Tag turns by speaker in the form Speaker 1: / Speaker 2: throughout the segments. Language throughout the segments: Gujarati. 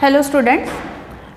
Speaker 1: હેલો સ્ટુડન્ટ્સ,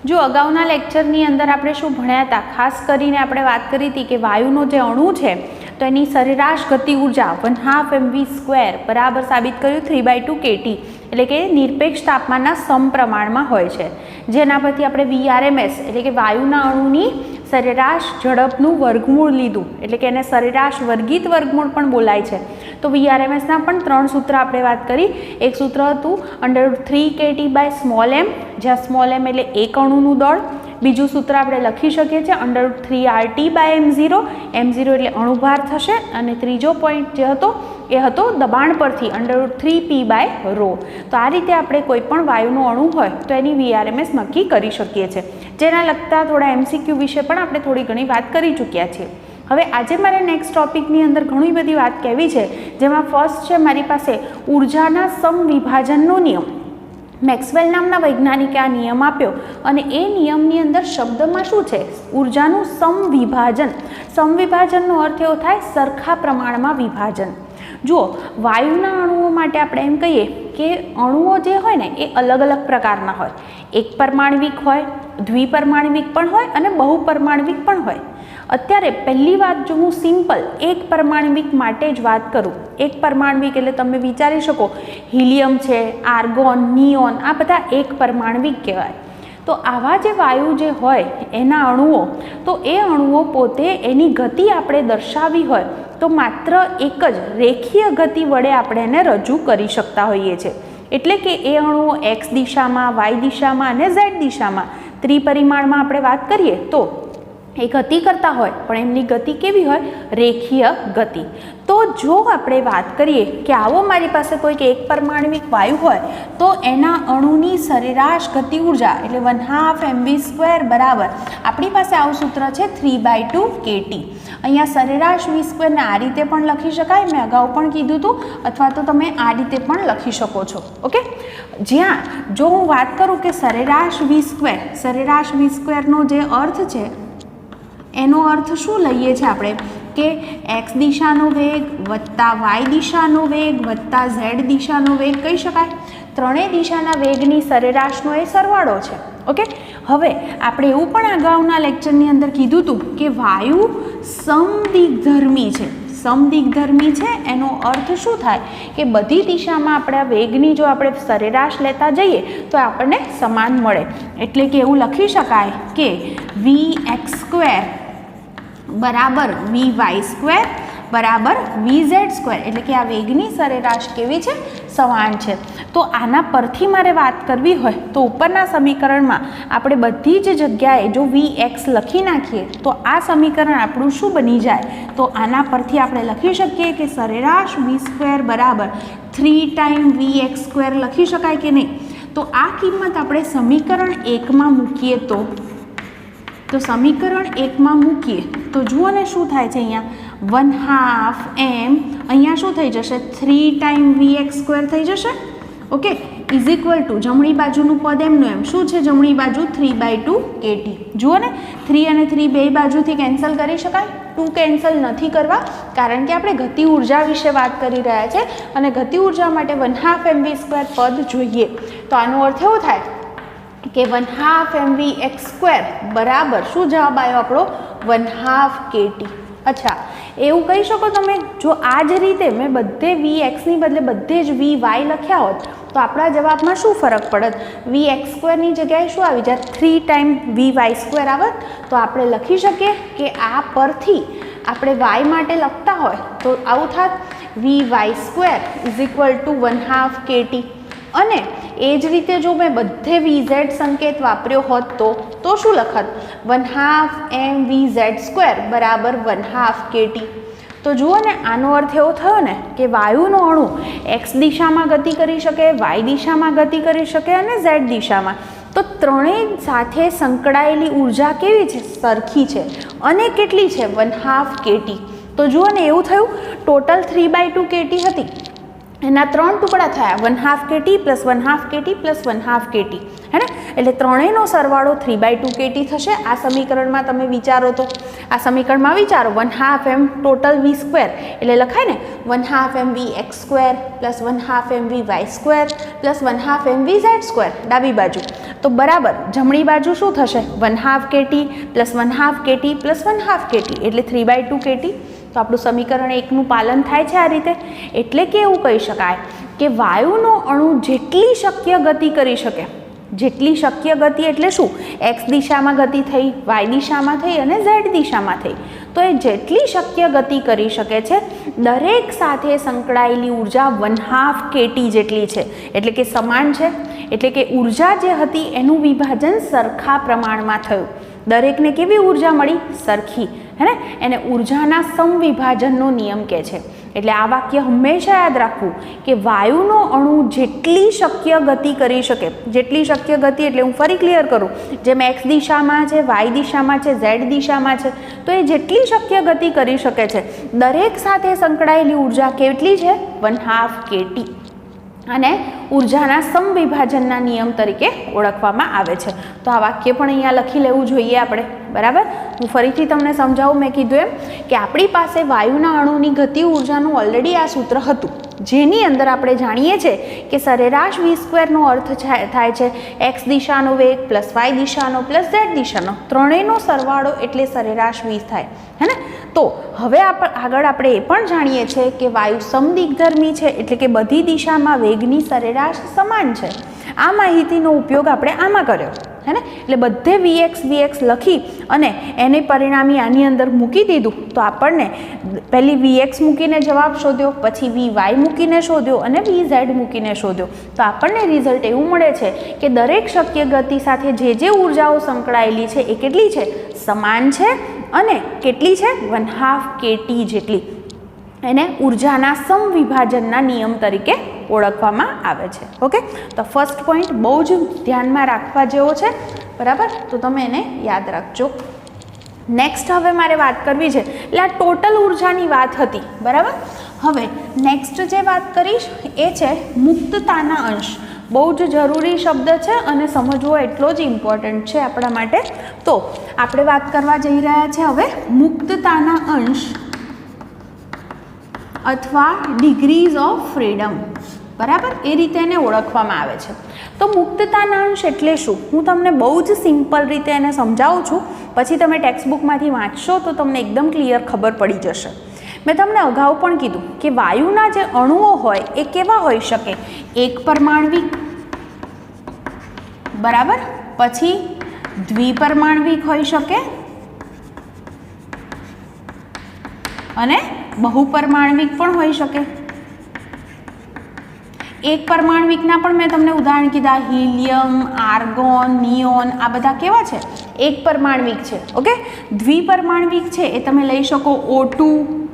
Speaker 1: જો અગાઉના લેક્ચરની અંદર આપણે શું ભણ્યા હતા, ખાસ કરીને આપણે વાત કરી હતી કે વાયુનો જે અણુ છે તો એની સરેરાશ ગતિ ઉર્જા 1/2 mv² બરાબર સાબિત કર્યું 3/2 kT, એટલે કે નિરપેક્ષ તાપમાનના સમપ્રમાણમાં હોય છે, જેના પરથી આપણે VRMS એટલે કે વાયુના અણુની સરેરાશ ઝડપનું વર્ગમૂળ લીધું, એટલે કે એને સરેરાશ વર્ગિત વર્ગમૂળ પણ બોલાય છે. તો VRMSના પણ 3 સૂત્ર આપણે વાત કરી. એક સૂત્ર હતું √3 kT/m, જ્યાં સ્મોલ m એટલે એક અણુનું દળ. બીજું સૂત્ર આપણે લખી શકીએ છીએ √3 RT/m0, m0 એટલે અણુભાર થશે, અને ત્રીજો પોઈન્ટ જે હતો એ હતો દબાણ પરથી √3 P/ρ. તો આ રીતે આપણે કોઈ પણ વાયુનો અણુ હોય તો એની VRMS નક્કી કરી શકીએ છીએ. જેના લગતા થોડા MCQ વિશે પણ આપણે થોડી ઘણી વાત કરી ચૂક્યા છીએ. હવે આજે મારે નેક્સ્ટ ટોપિકની અંદર ઘણી બધી વાત કહેવી છે, જેમાં ફર્સ્ટ છે મારી પાસે ઉર્જાના સમવિભાજનનો નિયમ. મેક્સવેલ નામના વૈજ્ઞાનિકે આ નિયમ આપ્યો, અને એ નિયમની અંદર શબ્દમાં શું છે, ઉર્જાનું સમવિભાજન. સમવિભાજનનો અર્થ એવો થાય સરખા પ્રમાણમાં વિભાજન. જુઓ, વાયુના અણુઓ માટે આપણે એમ કહીએ કે અણુઓ જે હોય ને એ અલગ અલગ પ્રકારના હોય. એક પરમાણવિક હોય, દ્વિપરમાણવિક પણ હોય અને બહુપરમાણવિક પણ હોય. અત્યારે પહેલી વાત જો હું સિમ્પલ એક પરમાણવિક માટે જ વાત કરું, એક પરમાણવિક એટલે તમે વિચારી શકો હિલિયમ છે, આર્ગોન, નિયોન, આ બધા એક પરમાણવિક કહેવાય. તો આવા જે વાયુ જે હોય એના અણુઓ, તો એ અણુઓ પોતે એની ગતિ આપણે દર્શાવી હોય તો માત્ર એક જ રેખીય ગતિ વડે આપણે એને રજૂ કરી શકતા હોઈએ છીએ. એટલે કે એ અણુઓ x દિશામાં, y દિશામાં અને z દિશામાં ત્રિપરિમાણમાં આપણે વાત કરીએ તો એ ગતિ કરતા હોય, પણ એમની ગતિ કેવી હોય, રેખીય ગતિ. તો જો આપણે વાત કરીએ કે આવો મારી પાસે કોઈક એક પરમાણવિક વાયુ હોય તો એના અણુની સરેરાશ ગતિ ઉર્જા એટલે 1/2 mv² બરાબર આપણી પાસે આવું સૂત્ર છે 3/2 kT. અહીંયા સરેરાશ v² ને આ રીતે પણ લખી શકાય, મેં અગાઉ પણ કીધું હતું, અથવા તો તમે આ રીતે પણ લખી શકો છો. ઓકે, જ્યાં જો હું વાત કરું કે સરેરાશ v², સરેરાશ v²નો જે અર્થ છે એનો અર્થ શું લઈએ છીએ આપણે કે x દિશાનો વેગ વત્તા y દિશાનો વેગ વત્તા z દિશાનો વેગ કહી શકાય. ત્રણેય દિશાના વેગની સરેરાશનો એ સરવાળો છે. ઓકે, હવે આપણે એવું પણ અગાઉના લેક્ચરની અંદર કીધું હતું કે વાયુ સમદિગ્ધર્મી છે. સમદિગ્ધર્મી છે એનો અર્થ શું થાય કે બધી દિશામાં આપણે આ વેગની જો આપણે સરેરાશ લેતા જઈએ તો આપણને સમાન મળે. એટલે કે એવું લખી શકાય કે vx² બરાબર vy² બરાબર vz², એટલે કે આ વેગની સરેરાશ કેવી છે, સમાન છે. તો આના પરથી મારે વાત કરવી હોય તો ઉપરના સમીકરણમાં આપણે બધી જ જગ્યાએ જો vx લખી નાખીએ તો આ સમીકરણ આપણું શું બની જાય, તો આના પરથી આપણે લખી શકીએ કે સરેરાશ v² બરાબર 3 vx² લખી શકાય કે નહીં. તો આ કિંમત આપણે સમીકરણ 1માં મૂકીએ તો સમીકરણ 1માં મૂકીએ તો જુઓ ને શું થાય છે, અહીંયા 1/2 m, અહીંયા શું થઈ જશે 3 vx² થઈ જશે. ઓકે, ઇઝ ઇક્વલ ટુ જમણી બાજુનું પદ એમનું એમ શું છે, જમણી બાજુ 3/2 kT. જુઓ ને 3 અને 3 બે બાજુથી કેન્સલ કરી શકાય, 2 કેન્સલ નથી કરવા, કારણ કે આપણે ગતિ ઉર્જા વિશે વાત કરી રહ્યા છે અને ગતિ ઉર્જા માટે 1/2 mv² પદ જોઈએ. તો આનો અર્થ એવો થાય કે 1/2 mvx² બરાબર શું જવાબ આવ્યો આપણો 1/2 kT. અચ્છા, એવું કહી શકો તમે, જો આ જ રીતે મેં બધે vxની બદલે બધે જ vy લખ્યા હોત તો આપણા જવાબમાં શું ફરક પડત, vx² ની જગ્યાએ શું આવી જાય 3 vy² આવત. તો આપણે લખી શકીએ કે આ પરથી આપણે y માટે લખતા હોય તો આવું થાત vy² is equal to 1/2 kT. અને એ જ રીતે જો મેં બધે vz સંકેત વાપર્યો હોત તો શું લખત 1/2 mvz² બરાબર 1/2 kT. તો જુઓ ને, આનો અર્થ એવો થયો ને કે વાયુનો અણુ x દિશામાં ગતિ કરી શકે, y દિશામાં ગતિ કરી શકે અને z દિશામાં. તો ત્રણેય સાથે સંકળાયેલી ઉર્જા કેવી છે, સરખી છે. અને કેટલી છે 1/2 kT. તો જુઓ ને, એવું થયું ટોટલ 3/2 kT હતી, એના 3 ટુકડા થયા 1/2 kT plus 1/2 kT plus 1/2 kT હે ને, એટલે ત્રણેયનો સરવાળો 3/2 kT થશે. આ સમીકરણમાં તમે વિચારો તો આ સમીકરણમાં વિચારો 1/2 m ટોટલ v સ્ક્વેર એટલે લખાય ને 1/2 mv x square plus 1/2 mv y square plus 1/2 mv z square ડાબી બાજુ. તો બરાબર જમણી બાજુ શું થશે 1/2 kT plus 1/2 kT plus 1/2 kT એટલે 3/2 kT. તો આપણું સમીકરણ 1નું પાલન થાય છે આ રીતે. એટલે કે એવું કહી શકાય કે વાયુનો અણુ જેટલી શક્ય ગતિ કરી શકે, જેટલી શક્ય ગતિ એટલે શું, x દિશામાં ગતિ થઈ, y દિશામાં થઈ અને z દિશામાં થઈ, તો એ જેટલી શક્ય ગતિ કરી શકે છે દરેક સાથે સંકળાયેલી ઉર્જા 1/2 kT જેટલી છે. એટલે કે સમાન છે. એટલે કે ઉર્જા જે હતી એનું વિભાજન સરખા પ્રમાણમાં થયું. દરેકને કેવી ઉર્જા મળી, સરખી હે ને, એને ઉર્જાના સમવિભાજનનો નિયમ કહે છે. એટલે આ વાક્ય હંમેશા યાદ રાખવું કે વાયુનો અણુ જેટલી શક્ય ગતિ કરી શકે, જેટલી શક્ય ગતિ એટલે હું ફરી ક્લિયર કરું, જેમ x દિશામાં છે, y દિશામાં છે, z દિશામાં છે, તો એ જેટલી શક્ય ગતિ કરી શકે છે દરેક સાથે સંકળાયેલી ઉર્જા કેટલી છે 1/2 kT અને ઉર્જાના સમવિભાજનના નિયમ તરીકે ઓળખવામાં આવે છે. તો આ વાક્ય પણ અહીંયા લખી લેવું જોઈએ આપણે, બરાબર. હું ફરીથી તમને સમજાવું, મેં કીધું એમ કે આપણી પાસે વાયુના અણુની ગતિ ઉર્જાનું ઓલરેડી આ સૂત્ર હતું, જેની અંદર આપણે જાણીએ છીએ કે સરેરાશ v સ્ક્વેરનો અર્થ થાય છે x દિશાનો વેગ પ્લસ y દિશાનો પ્લસ z દિશાનો, ત્રણેયનો સરવાળો એટલે સરેરાશ v થાય હે ને. તો હવે આગળ આપણે એ પણ જાણીએ છીએ કે વાયુ સમદિગ્ધર્મી છે, એટલે કે બધી દિશામાં વેગની સરેરાશ સમાન છે. આ માહિતીનો ઉપયોગ આપણે આમાં કર્યો હે ને. એટલે બધે vx લખી અને એને પરિણામી આની અંદર મૂકી દીધું તો આપણને પહેલી vx મૂકીને જવાબ શોધ્યો, પછી vy મૂકીને શોધ્યો અને vz મૂકીને શોધ્યો. તો આપણને રિઝલ્ટ એવું મળે છે કે દરેક શક્ય ગતિ સાથે જે ઉર્જાઓ સંકળાયેલી છે એ કેટલી છે, સમાન છે અને કેટલી છે 1/2 kT જેટલી. એને ઉર્જાના સમવિભાજનના નિયમ તરીકે ઓળખવામાં આવે છે. ઓકે, તો ફર્સ્ટ પોઈન્ટ બહુ જ ધ્યાનમાં રાખવા જેવો છે, બરાબર. તો તમે એને યાદ રાખજો. નેક્સ્ટ હવે મારે વાત કરવી છે, એટલે આ ટોટલ ઉર્જાની વાત હતી, બરાબર. હવે નેક્સ્ટ જે વાત કરીશ એ છે મુક્તતાના અંશ. બહુ જ જરૂરી શબ્દ છે અને સમજવો એટલો જ ઇમ્પોર્ટન્ટ છે આપણા માટે. તો આપણે વાત કરવા જઈ રહ્યા છે હવે મુક્તતાના અંશ અથવા ડિગ્રીઝ ઓફ ફ્રીડમ, બરાબર. એ રીતે એને ઓળખવામાં આવે છે. તો મુક્તતાના અંશ એટલે શું, હું તમને બહુ જ સિમ્પલ રીતે એને સમજાવું છું, પછી તમે ટેક્સ્ટબુકમાંથી વાંચશો તો તમને એકદમ ક્લિયર ખબર પડી જશે. મેં તમને અગાઉ પણ કીધું કે વાયુના જે અણુઓ હોય એ કેવા હોઈ શકે, એક પરમાણ્વિક, બરાબર, પછી દ્વિપરમાણ્વિક હોઈ શકે અને બહુપરમાણ્વિક પણ હોઈ શકે. એક પરમાણ્વિકના પણ મેં તમને ઉદાહરણ કીધા, હિલિયમ, આર્ગોન, નિયોન, આ બધા કેવા છે, એક પરમાણ્વિક છે. ઓકે, દ્વિપરમાણ્વિક છે એ તમે લઈ શકો O2,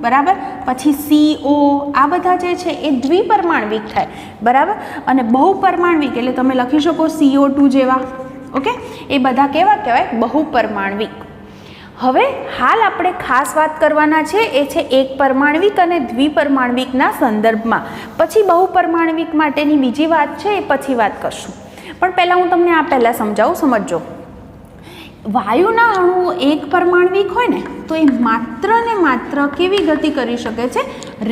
Speaker 1: બરાબર, પછી CO, આ બધા જે છે એ દ્વિપરમાણ્વિક થાય, બરાબર. અને બહુપરમાણ્વિક એટલે તમે લખી શકો CO2 જેવા. ઓકે, એ બધા કેવા કહેવાય, બહુપરમાણ્વિક. હવે હાલ આપણે ખાસ વાત કરવાના છે એ છે એક પરમાણ્વિક અને દ્વિપરમાણ્વિકના સંદર્ભમાં. પછી બહુપરમાણ્વિક માટેની બીજી વાત છે એ પછી વાત કરશું, પણ પહેલાં હું તમને આ પહેલાં સમજાવું, સમજજો. વાયુના અણુઓ એક પરમાણ્વિક હોય ને તો એ માત્ર ને માત્ર કેવી ગતિ કરી શકે છે,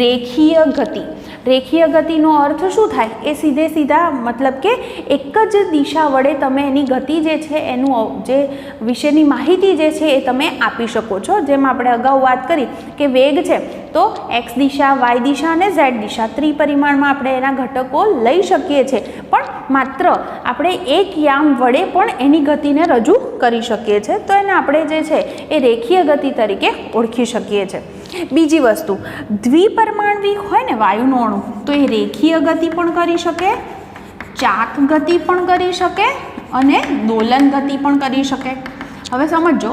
Speaker 1: રેખીય ગતિ. રેખીય ગતિનો અર્થ શું થાય, એ સીધા મતલબ કે એક જ દિશા વડે તમે એની ગતિ જે છે એનું જે વિશેની માહિતી જે છે એ તમે આપી શકો છો. જેમ આપણે અગાઉ વાત કરી કે વેગ છે તો x દિશા, y દિશા અને z દિશા ત્રિપરિમાણમાં આપણે એના ઘટકો લઈ શકીએ છીએ, પણ માત્ર આપણે એક યામ વડે પણ એની ગતિને રજૂ કરી શકીએ છીએ. તો એને આપણે જે છે એ રેખીય ગતિ તરીકે ઓળખી શકીએ છીએ. બીજી વસ્તુ, દ્વિપરમાણ્વિક હોય ને વાયુનો અણુ તો એ રેખીય ગતિ પણ કરી શકે, ચાક ગતિ પણ કરી શકે અને દોલન ગતિ પણ કરી શકે. હવે સમજો,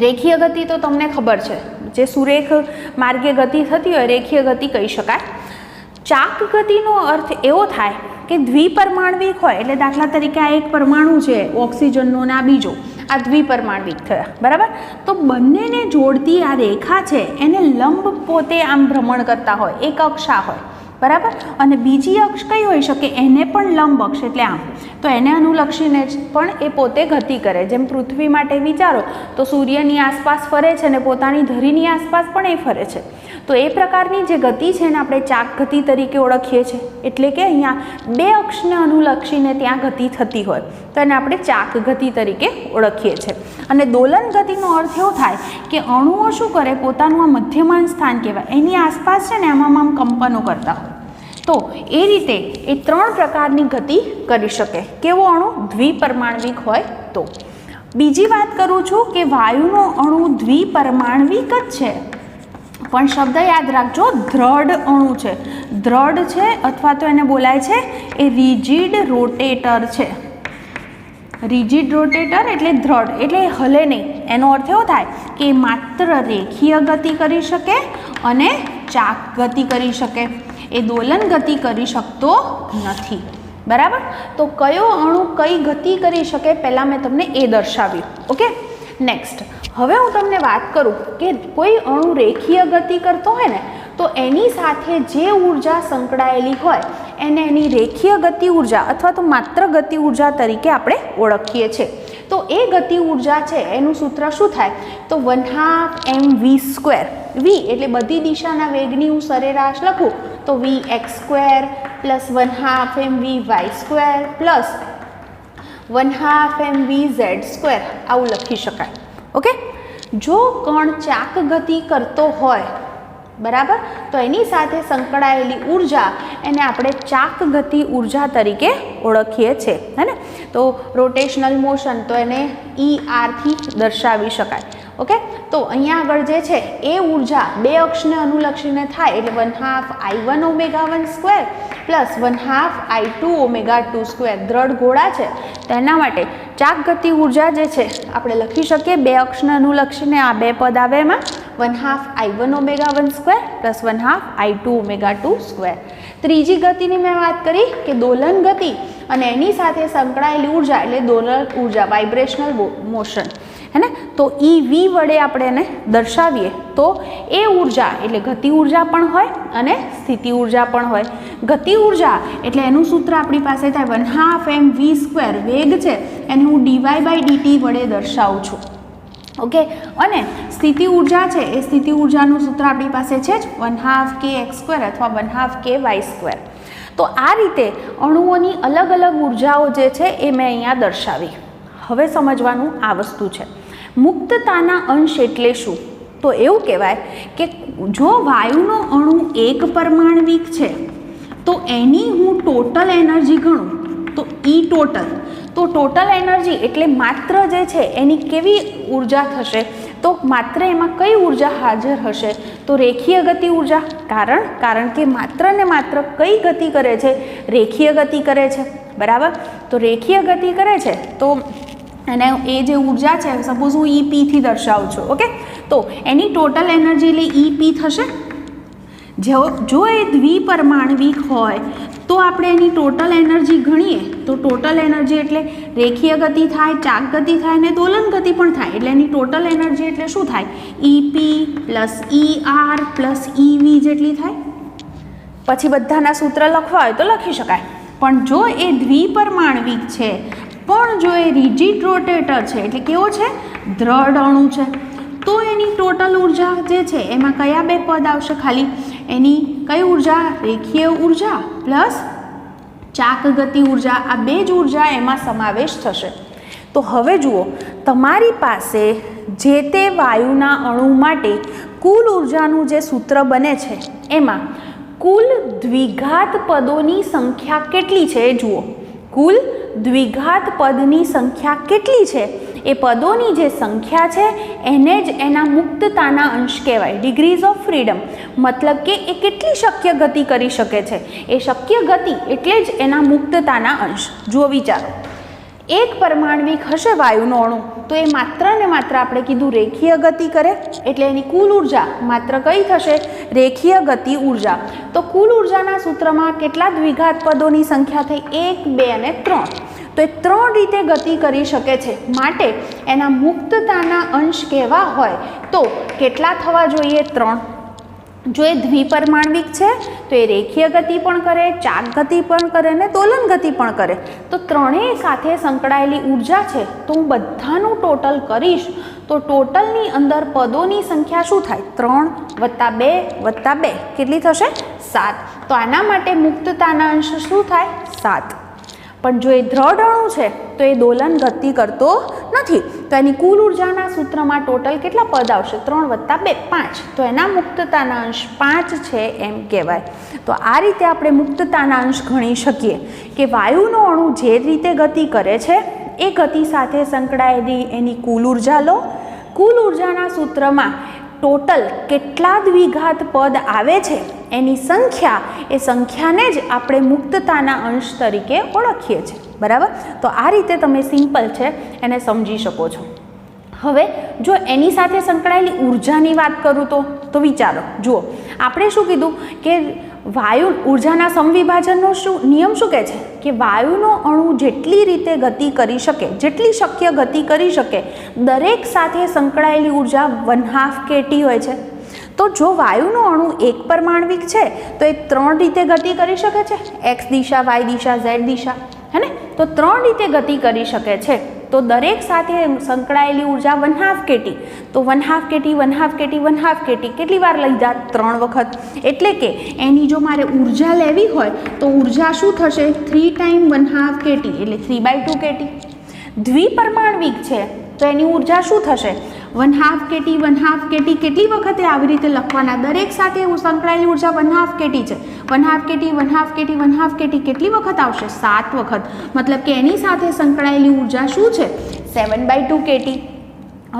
Speaker 1: રેખીય ગતિ તો તમને ખબર છે, જે સુરેખ માર્ગે ગતિ થતી હોય રેખીય ગતિ કહી શકાય. ચાક ગતિનો અર્થ એવો થાય કે દ્વિપરમાણ્વિક હોય એટલે દાખલા તરીકે આ એક પરમાણુ છે ઓક્સિજનનો અને આ બીજો, આ દ્વિપરમાણ્વિક થયા, બરાબર. તો બંનેને જોડતી આ રેખા છે એને લંબ પોતે આમ ભ્રમણ કરતા હોય, એક અક્ષા હોય, બરાબર. અને બીજી અક્ષ કઈ હોઈ શકે? એને પણ લંબ અક્ષ એટલે આમ, તો એને અનુલક્ષીને જ પણ એ પોતે ગતિ કરે. જેમ પૃથ્વી માટે વિચારો તો સૂર્યની આસપાસ ફરે છે અને પોતાની ધરીની આસપાસ પણ એ ફરે છે. તો એ પ્રકારની જે ગતિ છે એને આપણે ચાક ગતિ તરીકે ઓળખીએ છીએ. એટલે કે અહીંયા બે અક્ષને અનુલક્ષીને ત્યાં ગતિ થતી હોય તો એને આપણે ચાક ગતિ તરીકે ઓળખીએ છીએ. અને દોલન ગતિનો અર્થ એવો થાય કે અણુઓ શું કરે, પોતાનું આ મધ્યમાન સ્થાન કહેવાય એની આસપાસ છે ને આમ કંપનો કરતા હોય. તો એ રીતે એ ત્રણ પ્રકારની ગતિ કરી શકે. કેવો અણુ? દ્વિપરમાણવિક હોય તો. બીજી વાત કરું છું કે વાયુનો અણુ દ્વિપરમાણવિક જ છે, પણ શબ્દ યાદ રાખજો, દ્રઢ અણુ છે. દ્રઢ છે અથવા તો એને બોલાય છે એ રિજિડ રોટેટર છે. રિજિડ રોટેટર એટલે દ્રઢ, એટલે હલે નહીં. એનો અર્થ એવો થાય કે માત્ર રેખીય ગતિ કરી શકે અને ચાક ગતિ કરી શકે, એ દોલન ગતિ કરી શકતો નથી. બરાબર. તો કયો અણુ કઈ ગતિ કરી શકે પહેલાં મેં તમને એ દર્શાવ્યું. ઓકે. નેક્સ્ટ હવે હું તમને વાત કરું કે કોઈ અણુ રેખીય ગતિ કરતો હોય ને તો એની સાથે જે ઉર્જા સંકળાયેલી હોય એને એની રેખીય ગતિ ઉર્જા અથવા તો માત્ર ગતિ ઉર્જા તરીકે આપણે ઓળખીએ છીએ. તો એ ગતિ ઉર્જા છે એનું સૂત્ર શું થાય? તો 1/2 mv². v એટલે બધી દિશાના વેગની હું સરેરાશ લખું તો vx² plus 1/2 mvy² plus 1/2 mvz², આવું લખી શકાય. ઓકે. જો કણ ચાક ગતિ કરતો હોય, બરાબર, તો એની સાથે સંકળાયેલી ઉર્જા એને આપણે ચાક ગતિ ઉર્જા તરીકે ઓળખીએ છીએ, હે ને. તો રોટેશનલ મોશન તો એને ER થી દર્શાવી શકાય. ઓકે. તો અહીંયા આગળ જે છે એ ઉર્જા બે અક્ષને અનુલક્ષીને થાય એટલે 1/2 I1 ω1² પ્લસ 1/2 I2 ω2². દ્રઢ ગોળા છે તેના માટે ચાક ગતિ ઉર્જા જે છે આપણે લખી શકીએ બે અક્ષને અનુલક્ષીને આ બે પદ આવે એમાં 1/2 I1 ω1² પ્લસ 1/2 I2 ω2². ત્રીજી ગતિની મેં વાત કરી કે દોલન ગતિ અને એની સાથે સંકળાયેલી ઉર્જા એટલે દોલન ઉર્જા, વાઇબ્રેશનલ મોશન, હે ને. તો EV વડે આપણે એને દર્શાવીએ તો એ ઉર્જા એટલે ગતિ ઉર્જા પણ હોય અને સ્થિતિ ઉર્જા પણ હોય. ગતિ ઉર્જા એટલે એનું સૂત્ર આપણી પાસે થાય 1/2 mv². વેગ છે એને હું dy/dt વડે દર્શાવું છું. ઓકે. અને સ્થિતિ ઉર્જા છે એ સ્થિતિ ઉર્જાનું સૂત્ર આપણી પાસે છે જ 1/2 kx² અથવા 1/2 ky². તો આ રીતે અણુઓની અલગ અલગ ઉર્જાઓ જે છે એ મેં અહીંયા દર્શાવી. હવે સમજવાનું આ વસ્તુ છે, મુક્તતાના અંશ એટલે શું? તો એવું કહેવાય કે જો વાયુનો અણુ એક પરમાણવિક છે તો એની હું ટોટલ એનર્જી ગણું તો E ટોટલ. તો ટોટલ એનર્જી એટલે માત્ર જે છે એની કેવી ઉર્જા થશે? તો માત્ર એમાં કઈ ઉર્જા હાજર હશે? તો રેખીય ગતિ ઉર્જા. કારણ કે માત્ર ને માત્ર કઈ ગતિ કરે છે? રેખીય ગતિ કરે છે. બરાબર. તો રેખીય ગતિ કરે છે તો અને એ જે ઉર્જા છે સપોઝ હું EP થી દર્શાવું છું. ઓકે. તો એની ટોટલ એનર્જી એટલે EP થશે. જો એ દ્વિપરમાણવિક હોય તો આપણે એની ટોટલ એનર્જી ગણીએ તો ટોટલ એનર્જી એટલે રેખીય ગતિ થાય, ચાક ગતિ થાય અને દોલન ગતિ પણ થાય. એટલે એની ટોટલ એનર્જી એટલે શું થાય? EP plus ER plus EV જેટલી થાય. પછી બધાના સૂત્ર લખવા હોય તો લખી શકાય. પણ જો એ દ્વિપરમાણવિક છે પણ જો એ રિજિડ રોટેટર છે એટલે કેવો છે? દ્રઢ અણુ છે, તો એની ટોટલ ઉર્જા જે છે એમાં કયા બે પદ આવશે? ખાલી એની કઈ ઉર્જા? રેખીય ઉર્જા પ્લસ ચાક ગતિ ઉર્જા. આ બે જ ઉર્જા એમાં સમાવેશ થશે. તો હવે જુઓ, તમારી પાસે જે તે વાયુના અણુ માટે કુલ ઉર્જાનું જે સૂત્ર બને છે એમાં કુલ દ્વિઘાત પદોની સંખ્યા કેટલી છે એ જુઓ. કુલ દ્વિઘાત પદની સંખ્યા કેટલી છે? એ પદોની જે સંખ્યા છે એને જ એના મુક્તતાના અંશ કહેવાય, ડિગ્રીઝ ઓફ ફ્રીડમ. મતલબ કે એ કેટલી શક્ય ગતિ કરી શકે છે, એ શક્ય ગતિ એટલે જ એના મુક્તતાના અંશ. જુઓ, વિચારો, એક પરમાણવિક હશે વાયુનો અણુ તો એ માત્ર ને માત્ર આપણે કીધું રેખીય ગતિ કરે એટલે એની કુલ ઉર્જા માત્ર કઈ થશે? રેખીય ગતિ ઉર્જા. તો કુલ ઉર્જાના સૂત્રમાં કેટલા દ્વિઘાત પદોની સંખ્યા થઈ? 1, 2 અને 3. તો એ 3 રીતે ગતિ કરી શકે છે. માટે એના મુક્તતાના અંશ કેવા હોય તો કેટલા થવા જોઈએ? 3. જો એ દ્વિપરમાણવિક છે તો એ રેખીય ગતિ પણ કરે, ચાક ગતિ પણ કરે અને દોલન ગતિ પણ કરે. તો ત્રણેય સાથે સંકળાયેલી ઉર્જા છે તો હું બધાનું ટોટલ કરીશ તો ટોટલની અંદર પદોની સંખ્યા શું થાય? 3 + 2 + 2 કેટલી થશે? 7. તો આના માટે મુક્તતાના અંશ શું થાય? 7. પણ જો એ દ્રઢ અણુ છે તો એ દોલન ગતિ કરતો નથી તો એની કુલ ઉર્જાના સૂત્રમાં ટોટલ કેટલા પદ આવશે? 3 + 2 5. તો એના મુક્તતાના અંશ 5 છે એમ કહેવાય. તો આ રીતે આપણે મુક્તતાના અંશ ગણી શકીએ કે વાયુનો અણુ જે રીતે ગતિ કરે છે એ ગતિ સાથે સંકળાયેલી એની કુલ ઉર્જા લો. કુલ ઉર્જાના સૂત્રમાં ટોટલ કેટલા દ્વિઘાત પદ આવે છે એની સંખ્યા, એ સંખ્યાને જ આપણે મુક્તતાના અંશ તરીકે ઓળખીએ છીએ. બરાબર? તો આ રીતે તમે સિમ્પલ છે એને સમજી શકો છો. હવે જો એની સાથે સંકળાયેલી ઉર્જાની વાત કરું તો વિચારો, જુઓ આપણે શું કીધું કે વાયુ ઉર્જાના સમવિભાજનનો નિયમ શું કહે છે કે વાયુનો અણુ જેટલી રીતે ગતિ કરી શકે, જેટલી શક્ય ગતિ કરી શકે, દરેક સાથે સંકળાયેલી ઉર્જા 1/2 kT હોય છે. તો જો વાયુનો અણુ એક પરમાણવિક છે તો એ 3 રીતે ગતિ કરી શકે છે, x દિશા, y દિશા, z દિશા, હે ને? તો 3 રીતે ગતિ કરી શકે છે. તો દરેક સાથે સંકળાયેલી ઉર્જા 1/2 kT. તો 1/2 kT 1/2 kT 1/2 kT કેટલી વાર લીધા? 3 વખત. એટલે કે એની જો મારે ઉર્જા લેવી હોય તો ઉર્જા શું થશે? 3 × 1/2 kT એટલે 3/2 kT. દ્વિપરમાણવિક છે તો એની ઉર્જા શું થશે? 1/2 kT 1/2 kT કેટલી વખતે આવી રીતે લખવાના? દરેક સાથે સંકળાયેલી ઉર્જા 1/2 kT છે. 1/2 kT 1/2 kT 1/2 kT કેટલી વખત આવશે? 7 વખત. મતલબ કે એની સાથે સંકળાયેલી ઉર્જા શું છે? 7/2 kT.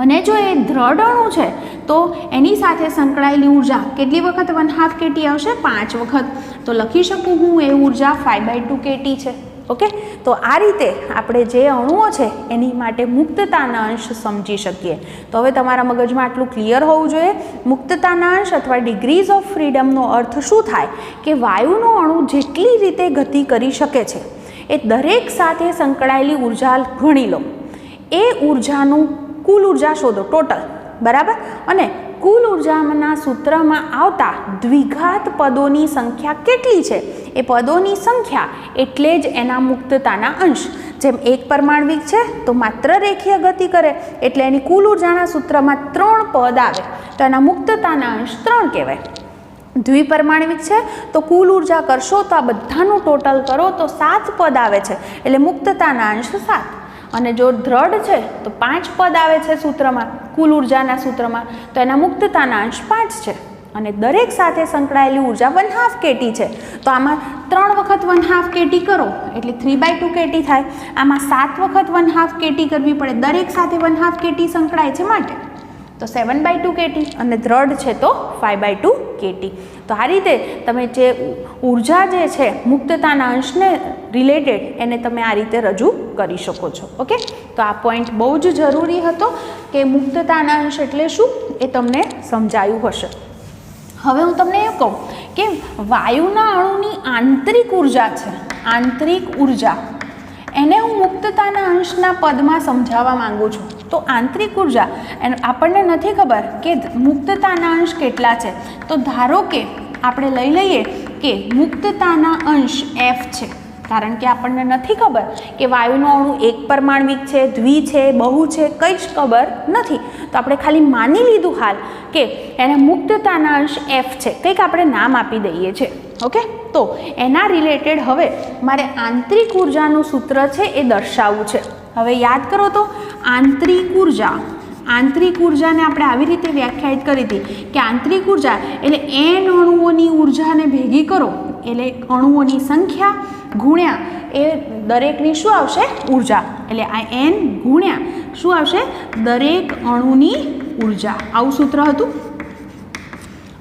Speaker 1: અને જો એ દ્રઢ અણુ છે તો એની સાથે સંકળાયેલી ઉર્જા કેટલી વખત 1/2 kT આવશે? 5 વખત. તો લખી શકું હું એ ઉર્જા 5/2 kT છે. ઓકે, તો આ રીતે આપણે જે અણુઓ છે એની માટે મુક્તતાના અંશ સમજી શકીએ. તો હવે તમારા મગજમાં આટલું ક્લિયર હોવું જોઈએ. મુક્તતાના અંશ અથવા ડિગ્રીઝ ઓફ ફ્રીડમનો અર્થ શું થાય કે વાયુનો અણુ જેટલી રીતે ગતિ કરી શકે છે એ દરેક સાથે સંકળાયેલી ઉર્જા ગણી લો. એ ઉર્જાનું કુલ ઉર્જા શોધો ટોટલ. બરાબર? અને કુલ ઉર્જાના સૂત્રમાં આવતા દ્વિઘાત પદોની સંખ્યા કેટલી છે એ પદોની સંખ્યા એટલે જ એના મુક્તતાના અંશ. જેમ એક પરમાણવિક છે તો માત્ર રેખીય ગતિ કરે એટલે એની કુલ ઉર્જાના સૂત્રમાં 3 પદ આવે તો એના મુક્તતાના અંશ 3 કહેવાય. દ્વિપરમાણવિક છે તો કુલ ઉર્જા કરશો તો આ બધાનું ટોટલ કરો તો 7 પદ આવે છે એટલે મુક્તતાના અંશ 7. અને જો દ્રઢ છે તો 5 પદ આવે છે સૂત્રમાં, કુલ ઉર્જાના સૂત્રમાં, તો એના મુક્તતાના અંશ 5 છે. અને દરેક સાથે સંકળાયેલી ઉર્જા 1/2 kT છે તો આમાં 3 વખત 1/2 kT કરો એટલે 3/2 kT થાય. આમાં 7 વખત 1/2 kT કરવી પડે, દરેક સાથે 1/2 kT સંકળાય છે માટે, તો 7/2 kT. અને દ્રઢ છે તો 5/2 kT. તો આ રીતે તમે જે ઉર્જા જે છે મુક્તતાના અંશને રિલેટેડ એને તમે આ રીતે રજૂ કરી શકો છો. ઓકે, તો આ પોઈન્ટ બહુ જ જરૂરી હતો કે મુક્તતાના અંશ એટલે શું એ તમને સમજાયું હશે. હવે હું તમને એ કહું કે વાયુના અણુની આંતરિક ઉર્જા છે, આંતરિક ઉર્જા, એને હું મુક્તતાના અંશના પદમાં સમજાવવા માંગુ છું. તો આંતરિક ઉર્જા આપણને નથી ખબર કે મુક્તતાના અંશ કેટલા છે. તો ધારો કે આપણે લઈ લઈએ કે મુક્તતાના અંશ F છે, કારણ કે આપણને નથી ખબર કે વાયુનો અણુ એક પરમાણવિક છે, દ્વિ છે, બહુ છે, કંઈ જ ખબર નથી. તો આપણે ખાલી માની લીધું હાલ કે એને મુક્તતાના અંશ F છે, કંઈક આપણે નામ આપી દઈએ છીએ. ઓકે, તો એના રિલેટેડ હવે મારે આંતરિક ઉર્જાનું સૂત્ર છે એ દર્શાવવું છે. હવે યાદ કરો તો આંતરિક ઉર્જા, આંતરિક ઉર્જાને આપણે આવી રીતે વ્યાખ્યાયિત કરી હતી કે આંતરિક ઉર્જા એટલે n અણુઓની ઉર્જાને ભેગી કરો એટલે અણુઓની સંખ્યા ગુણ્યા એ દરેકની શું આવશે? ઉર્જા. એટલે આ n ગુણ્યા શું આવશે? દરેક અણુની ઉર્જા. આવું સૂત્ર હતું.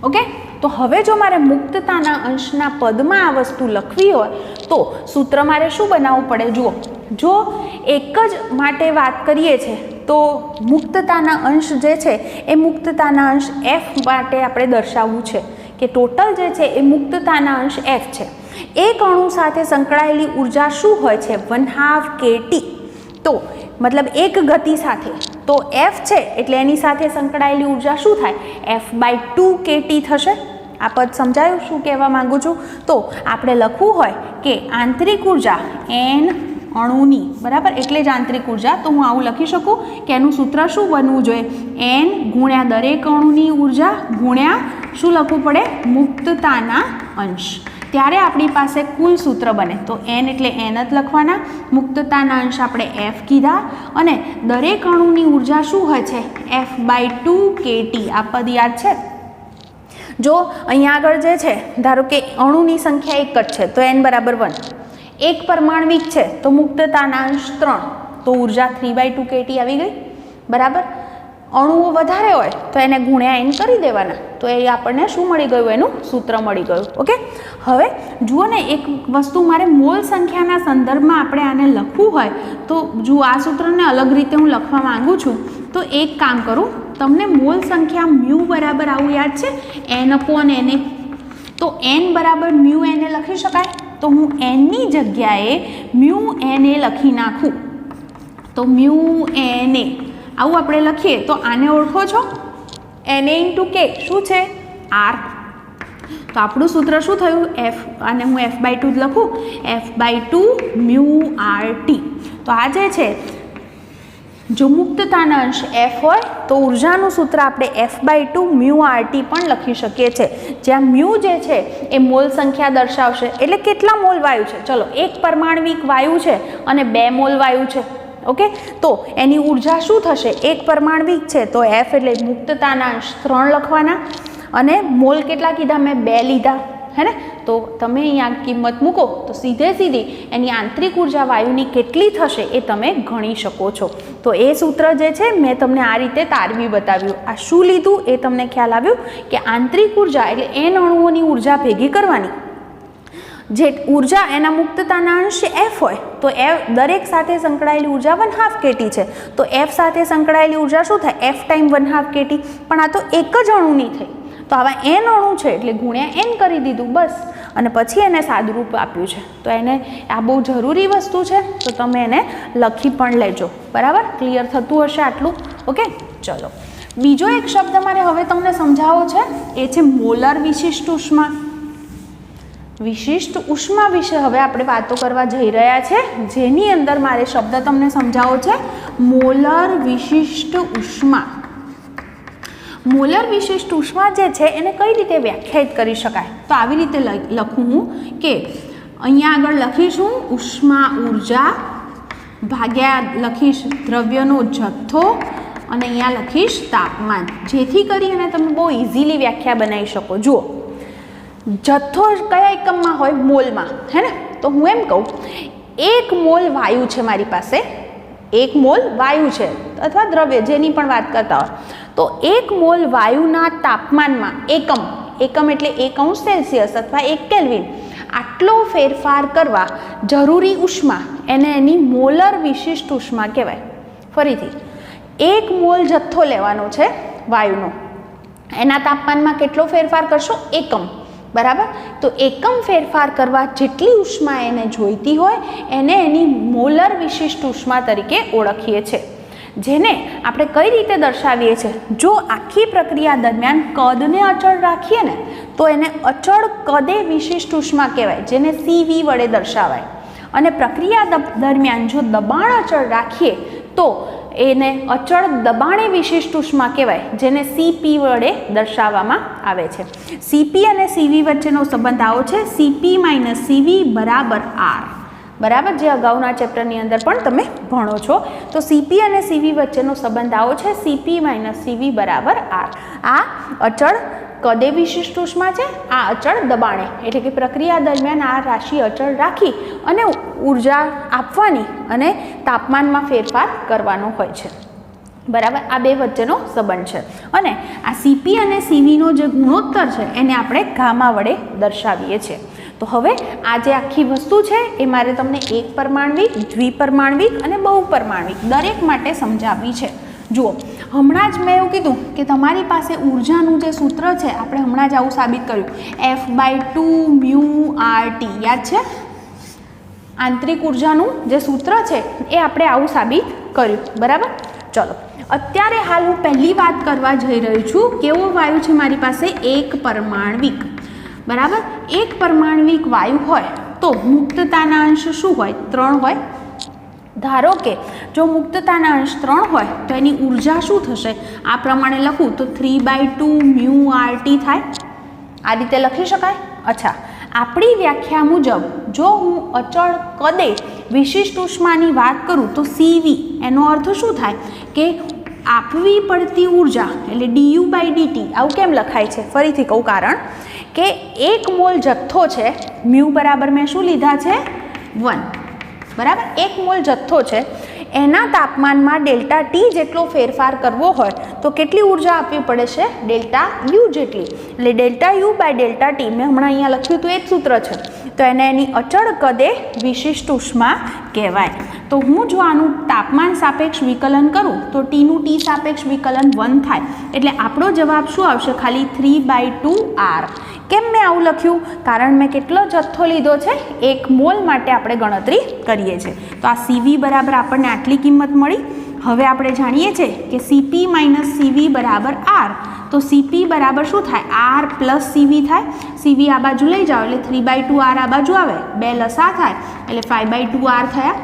Speaker 1: ઓકે, તો હવે જો મારે મુક્તતાના અંશના પદમાં આ વસ્તુ લખવી હોય તો સૂત્ર મારે શું બનાવવું પડે? જુઓ, જો એક જ માટે વાત કરીએ છીએ તો મુક્તતાના અંશ જે છે એ મુક્તતાના અંશ F માટે આપણે દર્શાવવું છે કે ટોટલ જે છે એ મુક્તતાના અંશ F છે. એક અણુ સાથે સંકળાયેલી ઉર્જા શું હોય છે? 1/2 kT. તો મતલબ એક ગતિ સાથે તો F છે એટલે એની સાથે સંકળાયેલી ઉર્જા શું થાય? F/2 kT થશે. આ પદ સમજાયું શું કહેવા માંગુ છું? તો આપણે લખવું હોય કે આંતરિક ઉર્જા n અણુની, બરાબર, એટલે જ આંતરિક ઉર્જા, તો હું આવું લખી શકું કે એનું સૂત્ર શું બનવું જોઈએ? n ગુણ્યા દરેક અણુની ઉર્જા ગુણ્યા શું લખવું પડે? મુક્તતાના અંશ. ત્યારે આપણી પાસે કુલ સૂત્ર બને. તો n એટલે n જ લખવાના, મુક્તતાના અંશ આપણે f કીધા, અને દરેક અણુની ઉર્જા શું હોય છે? f/2 kT. આ પદ યાદ છે? જો અહીંયા આગળ જે છે, ધારો કે અણુની સંખ્યા એક જ છે, તો n બરાબર 1. એક પરમાણવિક છે તો મુક્તતાના અંશ 3, તો ઉર્જા 3/2 kT આવી ગઈ, બરાબર. અણુઓ વધારે હોય તો એને ગુણ્યા n કરી દેવાના, તો એ આપણને શું મળી ગયું? એનું સૂત્ર મળી ગયું. ઓકે, હવે જુઓ ને, એક વસ્તુ મારે મોલ સંખ્યાના સંદર્ભમાં આપણે આને લખવું હોય તો જુઓ, આ સૂત્રને અલગ રીતે હું લખવા માંગુ છું. તો એક કામ કરું, તમને મોલ સંખ્યા મ્યુ બરાબર આવું યાદ છે? n/na. તો n બરાબર મ્યુ na લખી શકાય? તો હું n ની જગ્યાએ મ્યુ na લખી નાખું. તો મ્યુ na આવું આપણે લખીએ તો આને ઓળખો છો? na × k શું છે? r. તો આપણું સૂત્ર શું થયું? f, અને હું f/2 જ લખું, f/2 મ્યુ rt. તો આ જે છે, જો મુક્તતાના અંશ f હોય તો ઉર્જાનું સૂત્ર આપણે f/2 મ્યુ rt પણ લખી શકીએ છીએ, જ્યાં મ્યુ જે છે એ મોલ સંખ્યા દર્શાવશે, એટલે કેટલા મોલ વાયુ છે. ચલો, એક પરમાણવિક વાયુ છે અને 2 મોલ વાયુ છે. ઓકે, તો એની ઉર્જા શું થશે? એક પરમાણવિક છે તો f એટલે મુક્તતાના અંશ 3 લખવાના, અને મોલ કેટલા કીધા? મેં 2 લીધા, હે ને? તો તમે અહીંયા કિંમત મૂકો તો સીધી એની આંતરિક ઉર્જા વાયુની કેટલી થશે એ તમે ગણી શકો છો. તો એ સૂત્ર જે છે મેં તમને આ રીતે તારવી બતાવ્યું. આ શું લીધું એ તમને ખ્યાલ આવ્યું કે આંતરિક ઉર્જા એટલે n અણુઓની ઉર્જા ભેગી કરવાની, જે ઉર્જા એના મુક્તતાના અંશ f હોય તો f દરેક સાથે સંકળાયેલી ઉર્જા 1/2 kT છે, તો f સાથે સંકળાયેલી ઉર્જા શું થાય? f time 1/2 kT. પણ આ તો એક જ અણુની થઈ, તો આવા n અણુ છે એટલે ગુણ્યા n કરી દીધું, બસ. અને પછી એને સાદુરૂપ આપ્યું છે. તો એને આ બહુ જરૂરી વસ્તુ છે, તો તમે એને લખી પણ લેજો, બરાબર. ક્લિયર થતું હશે આટલું? ઓકે, ચલો. બીજો એક શબ્દ મારે હવે તમને સમજાવવો છે, એ છે મોલર વિશિષ્ટ ઉષ્મા. વિશિષ્ટ ઉષ્મા વિશે હવે આપણે વાતો કરવા જઈ રહ્યા છે, જેની અંદર મારે શબ્દ તમને સમજાવવો છે મોલર વિશિષ્ટ ઉષ્મા. મોલર વિશિષ્ટ ઉષ્મા જે છે એને કઈ રીતે વ્યાખ્યાયિત કરી શકાય? તો આવી રીતે લખું હું કે અહીંયા આગળ લખીશું ઉષ્મા ઉર્જા ભાગ્યા લખીશ દ્રવ્યનો જથ્થો, અને અહીંયા લખીશ તાપમાન, જેથી કરી અને તમે બહુ ઇઝીલી વ્યાખ્યા બનાવી શકો. જુઓ, જથ્થો કયા એકમમાં હોય? મોલમાં, હે ને? તો હું એમ કહું, 1 મોલ વાયુ છે મારી પાસે, 1 મોલ વાયુ છે અથવા દ્રવ્ય, જેની પણ વાત કરતા હોય, તો 1 મોલ વાયુના તાપમાનમાં એકમ એટલે 1° સે અથવા 1 કેલ્વિન, આટલો ફેરફાર કરવા જરૂરી ઉષ્મા એને એની મોલર વિશિષ્ટ ઉષ્મા કહેવાય. ફરીથી, 1 મોલ જથ્થો લેવાનો છે વાયુનો, એના તાપમાનમાં કેટલો ફેરફાર કરશો? એકમ, બરાબર. તો એકમ ફેરફાર કરવા જેટલી ઉષ્મા એને જોઈતી હોય એને એની મોલર વિશિષ્ટ ઉષ્મા તરીકે ઓળખીએ છીએ, જેને આપણે કઈ રીતે દર્શાવીએ છીએ? જો આખી પ્રક્રિયા દરમિયાન કદને અચળ રાખીએ ને તો એને અચળ કદે વિશિષ્ટ ઉષ્મા કહેવાય, જેને CV વડે દર્શાવાય. અને પ્રક્રિયા દરમિયાન જો દબાણ અચળ રાખીએ તો એને અચળ દબાણે વિશિષ્ટ ઉષ્મા કહેવાય, જેને CP વડે દર્શાવવામાં આવે છે. CP અને CV વચ્ચેનો સંબંધ આવો છે, CP - CV = R, બરાબર, જે અગાઉના ચેપ્ટરની અંદર પણ તમે ભણો છો. તો CP અને CV વચ્ચેનો સંબંધ આવો છે, CP - CV = R. આ અચળ કદે વિશિષ્ટ ઉષ્મા છે, આ અચળ દબાણે, એટલે કે પ્રક્રિયા દરમિયાન આ રાશિ અચળ રાખી અને ઉર્જા આપવાની અને તાપમાનમાં ફેરફાર કરવાનો હોય છે, બરાબર. આ બે વચ્ચેનો સંબંધ છે. અને આ CP અને CVનો જે ગુણોત્તર છે એને આપણે ગામા વડે દર્શાવીએ છીએ. તો હવે આ જે આખી વસ્તુ છે એ મારે તમને એક પરમાણવિક, દ્વિપરમાણવિક અને બહુપરમાણવિક દરેક માટે સમજાવવી છે. જુઓ, હમણાં જ મેં એવું કીધું કે તમારી પાસે ઉર્જાનું જે સૂત્ર છે આપણે હમણાં જ આવું સાબિત કર્યું, f/2 મ્યુ rt, યાદ છે? આંતરિક ઉર્જાનું જે સૂત્ર છે એ આપણે આવું સાબિત કર્યું, બરાબર. ચલો અત્યારે હાલ હું પહેલી વાત કરવા જઈ રહી છું, કેવો વાયુ છે મારી પાસે? એક પરમાણ્વિક, બરાબર. એક પરમાણ્વિક વાયુ હોય તો મુક્તતાના અંશ શું હોય? 3 હોય. ધારો કે જો મુક્તતાના અંશ 3 હોય તો એની ઉર્જા શું થશે? આ પ્રમાણે લખું તો 3/2 μRT થાય. આ રીતે લખી શકાય. અચ્છા, આપણી વ્યાખ્યા મુજબ જો હું અચળ કદે વિશિષ્ટ ઉષ્માની વાત કરું તો CV એનો અર્થ શું થાય કે આપવી પડતી ઉર્જા એટલે du/dt. આવું કેમ લખાય છે? ફરીથી કહું કારણ કે 1 મોલ જથ્થો છે, મ્યુ બરાબર મેં શું લીધા છે? 1, બરાબર. 1 મોલ જથ્થો છે, એના તાપમાનમાં ડેલ્ટા ટી જેટલો ફેરફાર કરવો હોય તો કેટલી ઉર્જા આપવી પડે છે? ડેલ્ટા યુ જેટલી. એટલે ડેલ્ટા U/ΔT મેં હમણાં અહીંયા લખ્યું હતું એ જ સૂત્ર છે. તો એને એની અચળ કદે વિશિષ્ટ ઉષ્મા કહેવાય. તો હું જો આનું તાપમાન સાપેક્ષ વિકલન કરું તો ટીનું ટી સાપેક્ષ વિકલન 1 થાય. એટલે આપણો જવાબ શું આવશે? ખાલી 3/2R. કેમ મેં આવું લખ્યું? કારણ મેં કેટલો જથ્થો લીધો છે? 1 મોલ માટે આપણે ગણતરી કરીએ છીએ. તો આ CV બરાબર આપણને આટલી કિંમત મળી. હવે આપણે જાણીએ છીએ કે CP - CV બરાબર R. તો CP બરાબર શું થાય? R + CV થાય. CV આ બાજુ લઈ જાઓ એટલે 3/2R આ બાજુ આવે, 2 લસા થાય એટલે 5/2R થયા.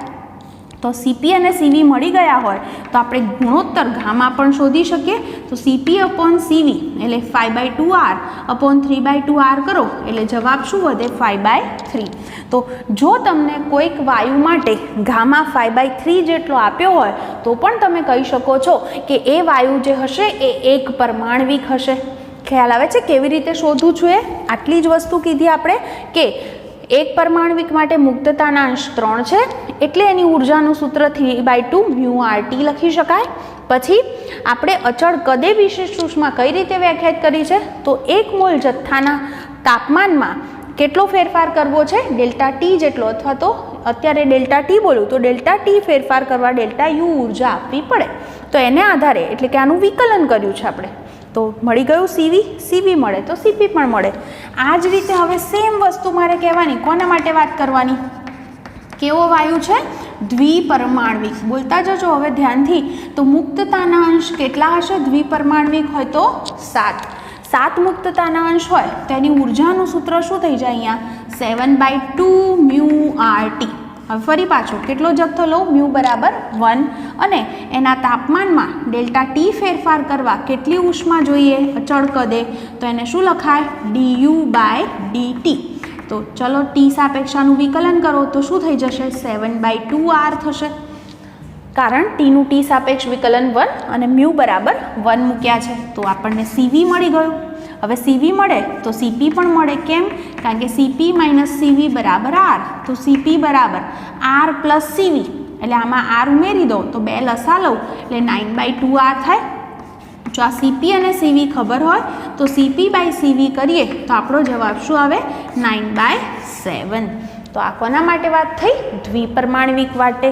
Speaker 1: તો CP અને CV મળી ગયા હોય તો આપણે ગુણોત્તર ગામા પણ શોધી શકીએ. તો CP/CV એટલે 5/2R / 3/2R કરો એટલે જવાબ શું વધે? 5/3. તો જો તમને કોઈક વાયુ માટે ગામા 5/3 જેટલો આપ્યો હોય તો પણ તમે કહી શકો છો કે એ વાયુ જે હશે એ એક પરમાણ્વિક હશે. ખ્યાલ આવે છે કેવી રીતે શોધું છું? આટલી જ વસ્તુ કીધી આપણે કે એક પરમાણ્વિક માટે મુક્તતાના અંશ 3 છે એટલે એની ઉર્જાનું સૂત્ર 3/2 μRT લખી શકાય. પછી આપણે અચળ કદે વિશિષ્ટ ઉષ્મા કઈ રીતે વ્યાખ્યાયિત કરી છે? તો 1 મોલ જથ્થાના તાપમાનમાં કેટલો ફેરફાર કરવો છે? ડેલ્ટા ટી જેટલો, અથવા તો અત્યારે ડેલ્ટા ટી બોલું તો ડેલ્ટા ટી ફેરફાર કરવા ડેલ્ટા યુ ઉર્જા આપવી પડે. તો એને આધારે એટલે કે આનું વિકલન કર્યું છે આપણે. તો મળી ગયું CV મળે તો CP પણ મળે. આ જ રીતે હવે સેમ વસ્તુ મારે કહેવાની, કોના માટે વાત કરવાની? કેવો વાયુ છે? દ્વિપરમાણ્વિક. બોલતા જજો હવે ધ્યાનથી. તો મુક્તતાના અંશ કેટલા હશે? દ્વિપરમાણ્વિક હોય તો 7 મુક્તતાના અંશ હોય તો એની ઉર્જાનું સૂત્ર શું થઈ જાય? અહીંયા 7/2 μRT. હવે ફરી પાછો કેટલો જથ્થો લો? મ્યુ બરાબર 1 અને એના તાપમાનમાં ડેલ્ટા ટી ફેરફાર કરવા કેટલી ઉષ્મા જોઈએ અચળ કદે? તો એને શું લખાય? du/dt. તો ચલો ટી સાપેક્ષાનું વિકલન કરો તો શું થઈ જશે? 7/2R થશે. કારણ ટીનું ટી સાપેક્ષ વિકલન 1 અને મ્યુ બરાબર 1 મૂક્યા છે તો આપણને CV મળી ગયું. હવે CV મળે તો CP પણ મળે. કેમ? કારણ કે CP - CV બરાબર R. તો CP બરાબર R + CV એટલે આમાં R ઉમેરી દો તો 2 લસા લઉં એટલે 9/2R થાય. જો આ CP અને CV ખબર હોય તો CP/CV કરીએ તો આપણો જવાબ શું આવે? 9/7. તો આ કોના માટે વાત થઈ? દ્વિપરમાણ્વિક માટે.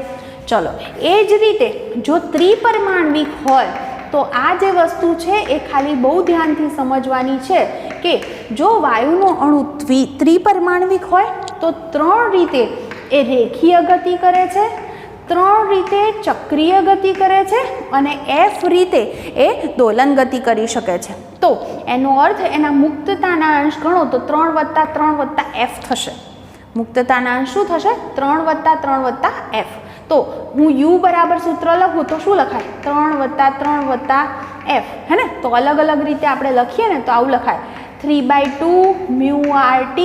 Speaker 1: ચલો એ જ રીતે જો ત્રિપરમાણ્વિક હોય તો આ જે વસ્તુ છે એ ખાલી બહુ ધ્યાનથી સમજવાની છે કે જો વાયુનો અણુ ત્રિપરમાણ્વિક હોય તો 3 રીતે એ રેખીય ગતિ કરે છે, 3 રીતે ચક્રીય ગતિ કરે છે અને F રીતે એ દોલન ગતિ કરી શકે છે. તો એનો અર્થ એના મુક્તતાના અંશ ગણો તો 3 + 3 + F થશે. મુક્તતાના અંશ શું થશે? 3 + 3 + F. તો હું U બરાબર સૂત્ર લખું તો શું લખાય? 3 + 3 + F. હે ને? તો અલગ અલગ રીતે આપણે લખીએ ને તો આવું લખાય 3/2 μRT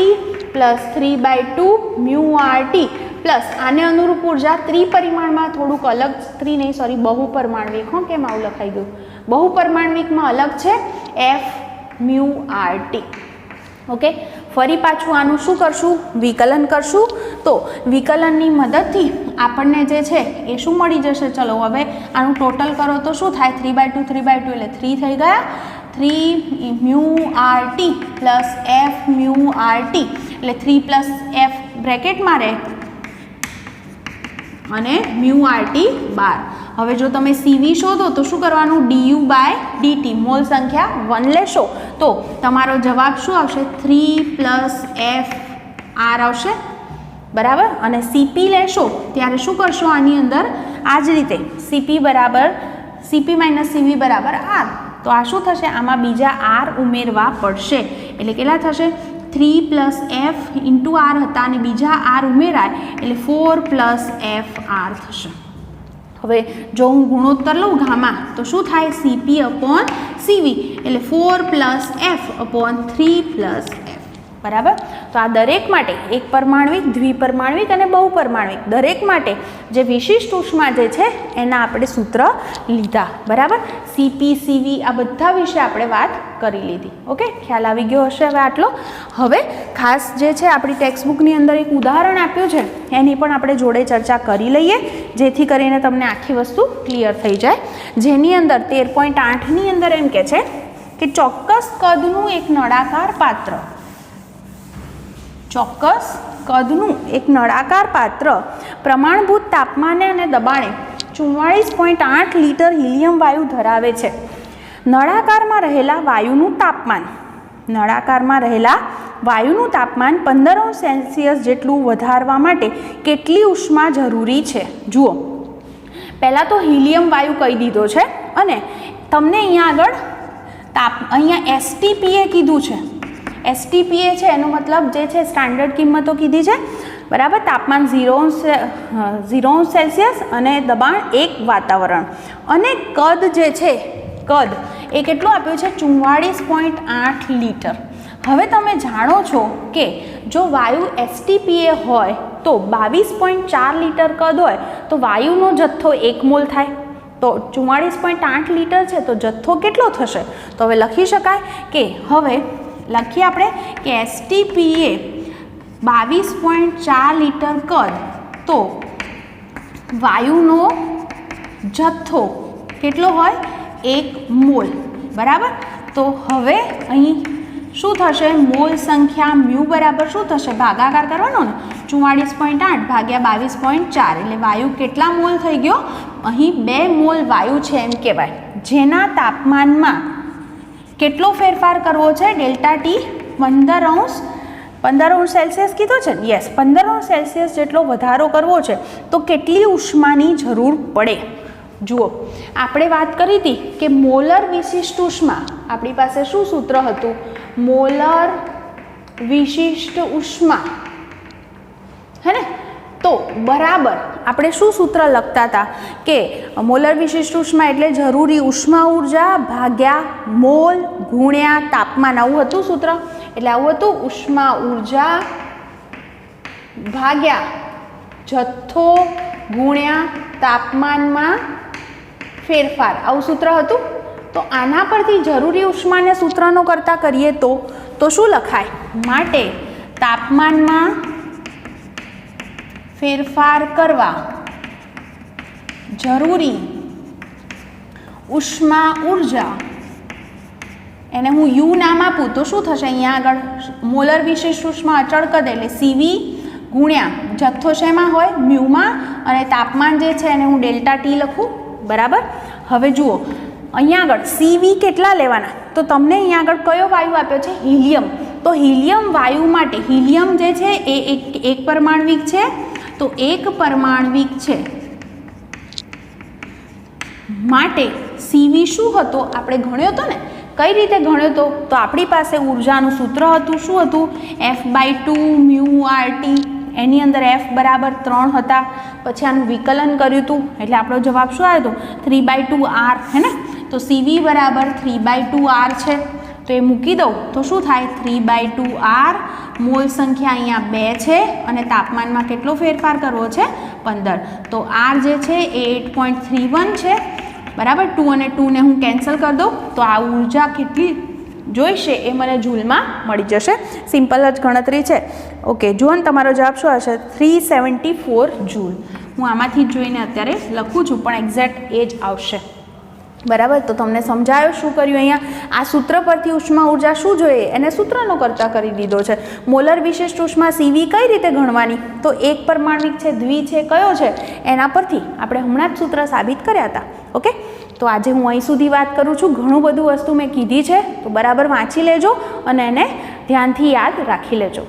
Speaker 1: + 3/2 μRT પ્લસ આને અનુરૂપ ઉર્જા ત્રિપરિમાણમાં થોડુંક અલગ, બહુપરમાણ્વિક. કેમ આવું લખાઈ ગયું? બહુપરમાણ્વિકમાં અલગ છે F μRT. ઓકે, ફરી પાછું આનું શું કરશું? વિકલન કરશું. તો વિકલનની મદદથી આપણને જે છે એ શું મળી જશે? ચલો હવે આનું ટોટલ કરો તો શું થાય? 3/2 એટલે 3 થઈ ગયા. 3 μRT + F μRT એટલે 3 + F બ્રેકેટમાં રહે અને μRT 12. હવે જો તમે CV શોધો તો શું કરવાનું? du/dt મોલ સંખ્યા 1 લેશો તો તમારો જવાબ શું આવશે? 3 + FR આવશે. બરાબર. અને CP લેશો ત્યારે શું કરશો? આની અંદર આ જ રીતે CP બરાબર CP માઇનસ CV બરાબર R. તો આ શું થશે? આમાં બીજા R ઉમેરવા પડશે. એટલે કેટલા થશે? 3 પ્લસ F ઇન્ટુ R હતા અને બીજા R ઉમેરાય એટલે 4 પ્લસ FR થશે. હવે જો હું ગુણોત્તર લઉં ગામા તો શું થાય? CP અપોન CV એટલે 4 plus F upon 3 plus F. બરાબર. તો આ દરેક માટે એક પરમાણ્વિક, દ્વિપરમાણ્વિક અને બહુપરમાણ્વિક દરેક માટે જે વિશિષ્ટ ઉષ્મા જે છે એના આપણે સૂત્ર લીધા. બરાબર. CP CV આ બધા વિશે આપણે વાત કરી લીધી. ઓકે, ખ્યાલ આવી ગયો હશે હવે આટલો. હવે ખાસ જે છે આપણી ટેક્સ્ટબુકની અંદર એક ઉદાહરણ આપ્યું છે એની પણ આપણે જોડે ચર્ચા કરી લઈએ જેથી કરીને તમને આખી વસ્તુ ક્લિયર થઈ જાય. જેની અંદર 13.8ની અંદર એમ કે છે કે ચોક્કસ કદનું એક નળાકાર પાત્ર, ચોક્કસ કદનું એક નળાકાર પાત્ર પ્રમાણભૂત તાપમાને અને દબાણે 44.8 લીટર હિલિયમ વાયુ ધરાવે છે. નળાકારમાં રહેલા વાયુનું તાપમાન, નળાકારમાં રહેલા વાયુનું તાપમાન 15°C જેટલું વધારવા માટે કેટલી ઉષ્મા જરૂરી છે? જુઓ, પહેલાં તો હિલિયમ વાયુ કહી દીધો છે અને તમને અહીંયા આગળ અહીંયા STPA કીધું છે. STPA છે એનો મતલબ જે છે સ્ટાન્ડર્ડ કિંમતો કીધી છે. બરાબર. તાપમાન 0°C અને દબાણ 1 વાતાવરણ અને કદ જે છે કદ એ કેટલું આપ્યું છે? 44.8 લીટર. હવે તમે જાણો છો કે જો વાયુ STPA હોય તો 22.4 લીટર કદ હોય તો વાયુનો જથ્થો 1 મોલ થાય. તો 44.8 લીટર છે તો જથ્થો કેટલો થશે? તો હવે લખી શકાય કે હવે લખીએ આપણે કે STPA 22.4 લીટર કદ તો વાયુનો જથ્થો કેટલો હોય? 1 મોલ. બરાબર. તો હવે અહીં શું થશે? મોલ સંખ્યા મ્યુ બરાબર શું થશે? ભાગાકાર કરવાનો ને 44.8 ભાગ્યા 22.4 એટલે વાયુ કેટલા મોલ થઈ ગયો? અહીં 2 મોલ વાયુ છે એમ કહેવાય. જેના તાપમાનમાં કેટલો ફેરફાર કરવો છે? ડેલ્ટા ટી 15°C કીધો છે ને? યસ, 15°C જેટલો વધારો કરવો છે તો કેટલી ઉષ્માની જરૂર પડે? જુઓ, આપણે વાત કરી હતી કે મોલર વિશિષ્ટ ઉષ્મા, આપણી પાસે શું સૂત્ર હતું? મોલર વિશિષ્ટ ઉષ્મા, હે ને? તો બરાબર આપણે શું સૂત્ર લખતા હતા કે મોલર વિશિષ્ટ ઉષ્મા એટલે જરૂરી ઉષ્મા ઉર્જા ભાગ્યા મોલ ગુણ્યા તાપમાન. આવું હતું સૂત્ર. એટલે આવું હતું, ઉષ્મા ઉર્જા ભાગ્યા જથ્થો ગુણ્યા તાપમાનમાં ફેરફાર. આવું સૂત્ર હતું. તો આના પરથી જરૂરી ઉષ્માને સૂત્રનો કરતા કરીએ તો શું લખાય? માટે તાપમાનમાં ફેરફાર કરવા જરૂરી ઉષ્મા ઉર્જા, એને હું યુ નામ આપું તો શું થશે? અહીંયા આગળ મોલર વિશિષ્ટ ઉષ્મા અચળ કદ એટલે CV ગુણ્યા જથ્થો શેમાં હોય? મ્યુમાં, અને તાપમાન જે છે એને હું ડેલ્ટા ટી લખું. બરાબર. હવે જુઓ, અહીંયા આગળ CV કેટલા લેવાના? તો તમને અહીંયા આગળ કયો વાયુ આપ્યો છે? હિલિયમ. તો હિલિયમ વાયુ માટે હિલિયમ જે છે એ એક પરમાણ્વિક છે. તો એક પરમાણ્વિક છે માટે CV શું હતો? આપણે ગણ્યો હતો ને. કઈ રીતે ગણ્યો હતો? તો આપણી પાસે ઉર્જાનું સૂત્ર હતું. શું હતું? F/2 μRT. એની અંદર F બરાબર 3 હતા. પછી આનું વિકલન કર્યું હતું એટલે આપણો જવાબ શું આવ્યો હતો? 3/2R. હે ને? તો CV બરાબર 3/2R છે. તો એ મૂકી દઉં તો શું થાય? 3/2R. મોલ સંખ્યા અહીંયા 2 છે અને તાપમાનમાં કેટલો ફેરફાર કરવો છે? 15. તો R જે છે એ 8.31 છે. બરાબર. 2 અને 2 ને હું કેન્સલ કરી દઉં તો આ ઉર્જા કેટલી જોઈશે એ મને જૂલમાં મળી જશે. સિમ્પલ જ ગણતરી છે. ઓકે, જુઓ ને તમારો જવાબ શું હશે? 374 જૂલ. હું આમાંથી જોઈને અત્યારે લખું છું પણ એક્ઝેક્ટ એ જ આવશે. બરાબર. તો તમને સમજાયો શું કર્યું અહીંયા? આ સૂત્ર પરથી ઉષ્મા ઉર્જા શું જોઈએ એને સૂત્રનો કરતા કરી દીધો છે. મોલર વિશિષ્ટ ઉષ્મા CV કઈ રીતે ગણવાની? તો એક પરમાણ્વિક છે, દ્વિ છે, કયો છે એના પરથી આપણે હમણાં જ સૂત્ર સાબિત કર્યા હતા. ઓકે, તો આજે હું અહીં સુધી વાત કરું છું. ઘણું બધું વસ્તુ મેં કીધી છે તો બરાબર વાંચી લેજો અને એને ધ્યાનથી યાદ રાખી લેજો.